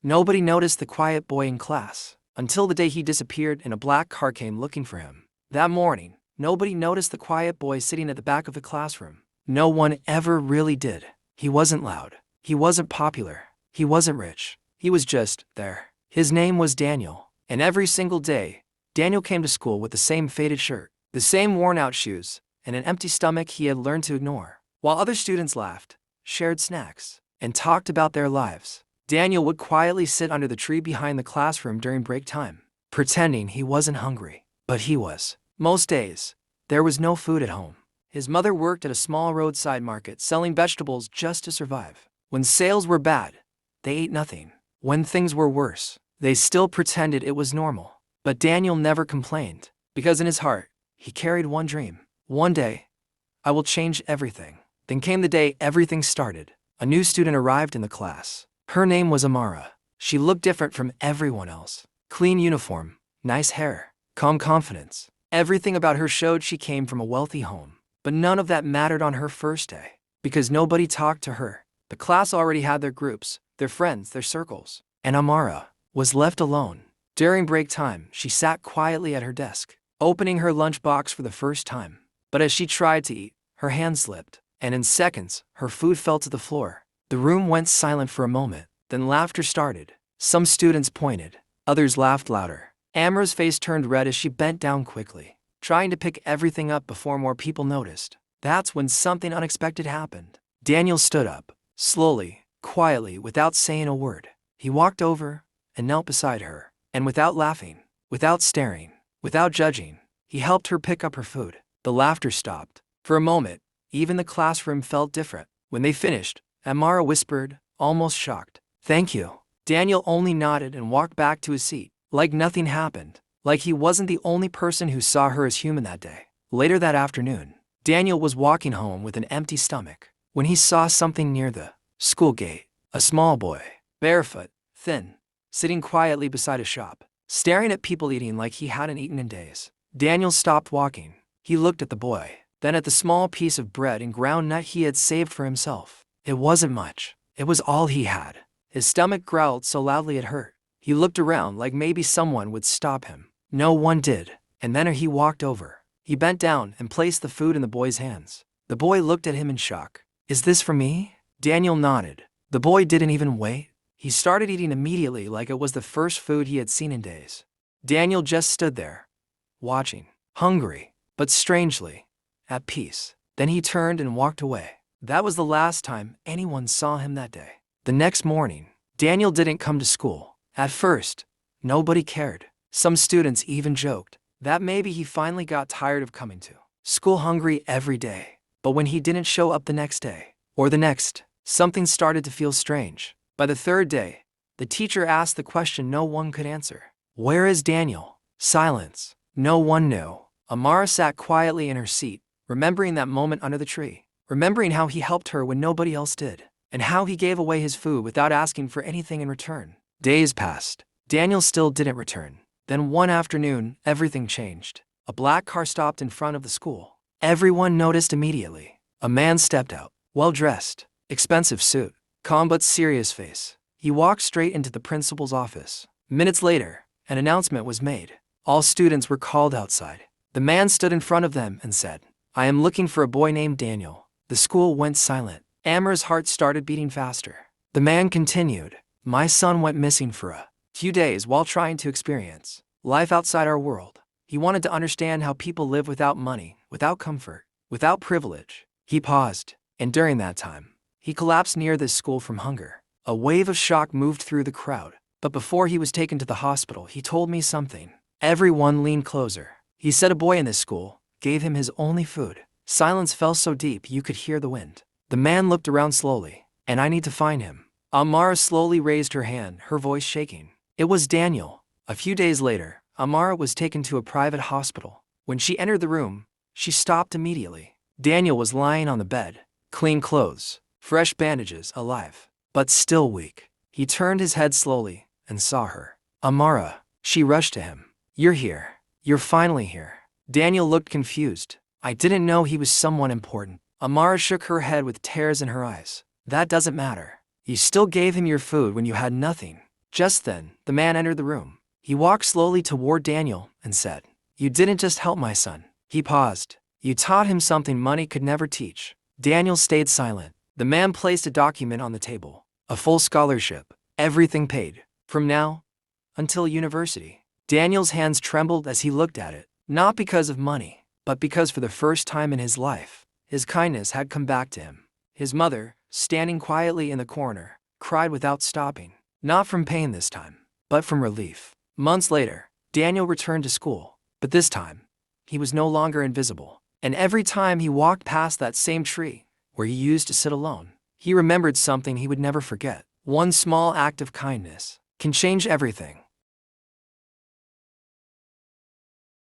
Nobody noticed the quiet boy in class, until the day he disappeared and a black car came looking for him. That morning, nobody noticed the quiet boy sitting at the back of the classroom. No one ever really did. He wasn't loud. He wasn't popular. He wasn't rich. He was just there. His name was Daniel, and every single day, Daniel came to school with the same faded shirt, the same worn-out shoes, and an empty stomach he had learned to ignore. While other students laughed, shared snacks, and talked about their lives, Daniel would quietly sit under the tree behind the classroom during break time, pretending he wasn't hungry. But he was. Most days, there was no food at home. His mother worked at a small roadside market selling vegetables just to survive. When sales were bad, they ate nothing. When things were worse, they still pretended it was normal. But Daniel never complained, because in his heart, he carried one dream. One day, I will change everything. Then came the day everything started. A new student arrived in the class. Her name was Amara. She looked different from everyone else. Clean uniform, nice hair, calm confidence. Everything about her showed she came from a wealthy home. But none of that mattered on her first day, because nobody talked to her. The class already had their groups, their friends, their circles. And Amara was left alone. During break time, she sat quietly at her desk, opening her lunchbox for the first time. But as she tried to eat, her hand slipped, and in seconds, her food fell to the floor. The room went silent for a moment, then laughter started. Some students pointed, others laughed louder. Amara's face turned red as she bent down quickly, trying to pick everything up before more people noticed. That's when something unexpected happened. Daniel stood up, slowly, quietly, without saying a word. He walked over and knelt beside her, and without laughing, without staring, without judging, he helped her pick up her food. The laughter stopped. For a moment, even the classroom felt different. When they finished, Amara whispered, almost shocked, "Thank you." Daniel only nodded and walked back to his seat, like nothing happened, like he wasn't the only person who saw her as human that day. Later that afternoon, Daniel was walking home with an empty stomach when he saw something near the school gate. A small boy, barefoot, thin, sitting quietly beside a shop, staring at people eating like he hadn't eaten in days. Daniel stopped walking. He looked at the boy, then at the small piece of bread and ground nut he had saved for himself. It wasn't much. It was all he had. His stomach growled so loudly it hurt. He looked around like maybe someone would stop him. No one did. And then he walked over. He bent down and placed the food in the boy's hands. The boy looked at him in shock. "Is this for me?" Daniel nodded. The boy didn't even wait. He started eating immediately like it was the first food he had seen in days. Daniel just stood there, watching, hungry, but strangely, at peace. Then he turned and walked away. That was the last time anyone saw him that day. The next morning, Daniel didn't come to school. At first, nobody cared. Some students even joked that maybe he finally got tired of coming to school hungry every day. But when he didn't show up the next day, or the next, something started to feel strange. By the third day, the teacher asked the question no one could answer. "Where is Daniel?" Silence. No one knew. Amara sat quietly in her seat, remembering that moment under the tree, remembering how he helped her when nobody else did, and how he gave away his food without asking for anything in return. Days passed. Daniel still didn't return. Then one afternoon, everything changed. A black car stopped in front of the school. Everyone noticed immediately. A man stepped out, well-dressed, expensive suit, calm but serious face. He walked straight into the principal's office. Minutes later, an announcement was made. All students were called outside. The man stood in front of them and said, "I am looking for a boy named Daniel." The school went silent. Amara's heart started beating faster. The man continued, "My son went missing for a few days while trying to experience life outside our world. He wanted to understand how people live without money, without comfort, without privilege." He paused, and during that time, he collapsed near this school from hunger. A wave of shock moved through the crowd. But before he was taken to the hospital, he told me something. Everyone leaned closer. He said a boy in this school gave him his only food. Silence fell so deep you could hear the wind. The man looked around slowly, "And I need to find him." Amara slowly raised her hand, her voice shaking. It was Daniel. A few days later, Amara was taken to a private hospital. When she entered the room, she stopped immediately. Daniel was lying on the bed, clean clothes, fresh bandages, alive, but still weak. He turned his head slowly and saw her. "Amara." She rushed to him. "You're here. You're finally here." Daniel looked confused. "I didn't know he was someone important." Amara shook her head with tears in her eyes. "That doesn't matter. You still gave him your food when you had nothing. Just then, the man entered the room. He walked slowly toward Daniel and said, "You didn't just help my son." He paused. "You taught him something money could never teach." Daniel stayed silent. The man placed a document on the table. A full scholarship. Everything paid. From now until university. Daniel's hands trembled as he looked at it. Not because of money, but because for the first time in his life, his kindness had come back to him. His mother, standing quietly in the corner, cried without stopping. Not from pain this time, but from relief. Months later, Daniel returned to school. But this time, he was no longer invisible. And every time he walked past that same tree, where he used to sit alone, he remembered something he would never forget. One small act of kindness can change everything.